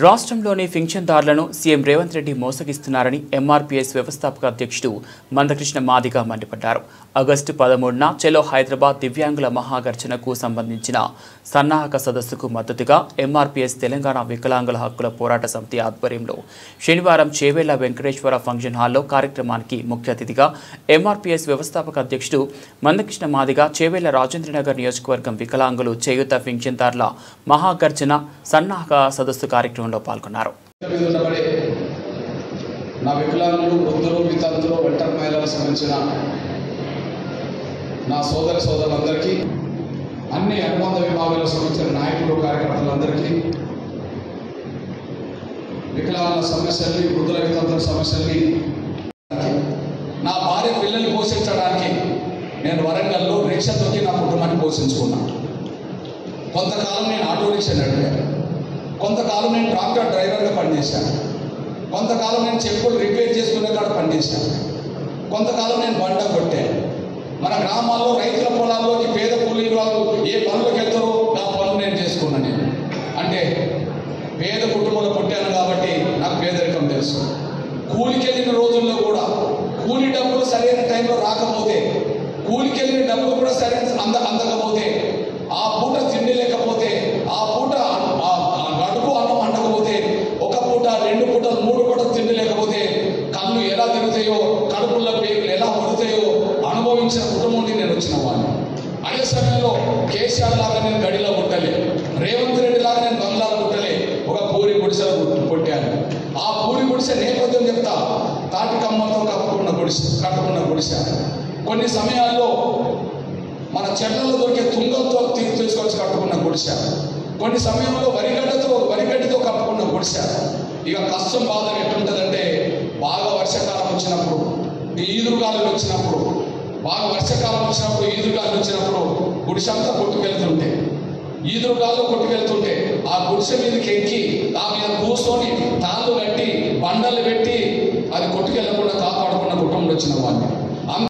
రాష్ట్రంలోని పింఛన్దారులను CM Revanth Reddy మోసగిస్తున్నారని MRPS వ్యవస్థాపక అధ్యక్షుడు మందకృష్ణ మాదిగ మండిపడ్డారు. ఆగస్టు 13న చెలో హైదరాబాద్ దివ్యాంగుల మహాగర్జనకు సంబంధించిన సన్నాహక సదస్సుకు మద్దతుగా ఎంఆర్పీఎస్ తెలంగాణ వికలాంగుల హక్కుల పోరాట సమితి ఆధ్వర్యంలో శనివారం చేవేళ్ల వెంకటేశ్వర ఫంక్షన్ హాల్లో కార్యక్రమానికి ముఖ్య అతిథిగా ఎంఆర్పీఎస్ వ్యవస్థాపక అధ్యక్షుడు మందకృష్ణ మాదిగ చేవేళ్ల రాజేంద్రనగర్ నియోజకవర్గం వికలాంగులు చేయూత పింఛన్దారుల మహాగర్జన సన్నాహక సదస్సు కార్యక్రమంలో పాల్గొన్నారు. నా వికలాంగులు, వృద్ధులు, వితంతులు, ఒంటరి మహిళలకు సంబంధించిన నా సోదరులందరికీ, అన్ని అనుబంధ విభాగాలకు సంబంధించిన నాయకులు, కార్యకర్తలందరికీ వికలాంగుల సమస్యల్ని, వృద్ధుల వితంతుల సమస్యల్ని, నా భార్య పిల్లల్ని పోషించడానికి నేను వరంగల్లో రిక్షా తొక్కి నా కుటుంబాన్ని పోషించుకున్నాను. కొంతకాలం నేను ఆటో రిక్షా నడిపాను, కొంతకాలం నేను ట్రాక్టర్ డ్రైవర్గా పనిచేశాను, కొంతకాలం నేను చెప్పులు రిపేర్ చేసుకునే కాడ పనిచేశాను, కొంతకాలం నేను బండ కొట్టాను. మన గ్రామాల్లో రైతుల పొలాల్లోకి పేద కూలీలు వాళ్ళు ఏ పనులకు వెళ్తారో నా పనులు నేను చేసుకున్నాను. నేను అంటే పేద కుటుంబంలో పుట్టాను కాబట్టి నాకు పేదరికం తెలుసు. కూలికి వెళ్ళిన రోజుల్లో కూడా కూలి డబ్బులు సరైన టైంలో రాకపోతే, కూలికి వెళ్ళిన డబ్బులు కూడా సరైన అందకపోతే, ఆ పూట తిండి లేకపోతే, ఆ పూట గడుపు అన్నం అండకపోతే, ఒక పూట 2 పూటలు 3 పూటలు తిండి లేకపోతే కళ్ళు ఎలా తిరుగుతాయో, కడుపుల్లో పేగులు ఎలా పడుతాయో అనుభవించిన కుటుంబం నుండి నేను వచ్చిన వాడిని. అదే సమయంలో కేసీఆర్ లాగా నేను గడిలో పుట్టలే, రేవంత్ రెడ్డి లాగా నేను బంగ్లాలో పుట్టలే, ఒక పూరి గుడిసెలో పుట్టాను. ఆ పూరి గుడిసె నేపథ్యం చెప్తా. తాటి కమ్మతో కట్టుకున్న గుడిసె. కొన్ని సమయాల్లో మన చెట్లలో దొరికే తుంగంతో తీసుకొచ్చి కట్టుకున్న గుడిసె. కొన్ని సమయంలో వరిగడ్డితో కప్పుకున్న గుడిసె. ఇక కష్టం బాధ ఎట్లుంటుందంటే, బాగా వర్షాకాలం వచ్చినప్పుడు, ఈదురుగాలు వచ్చినప్పుడు, బాగా వర్షాకాలం వచ్చినప్పుడు, ఈదురుగాలు వచ్చినప్పుడు గుడిసె అంతా కొట్టుకెళ్తుంటే, ఈదురుగాల్లో కొట్టుకెళ్తుంటే ఆ గుడిసె మీదకి ఎక్కి ఆ మీద కూర్చొని తాళ్ళు కట్టి బండలు పెట్టి అది కొట్టుకెళ్లకుండా కాపాడుకున్న కుటుంబం వచ్చిన వాడిని.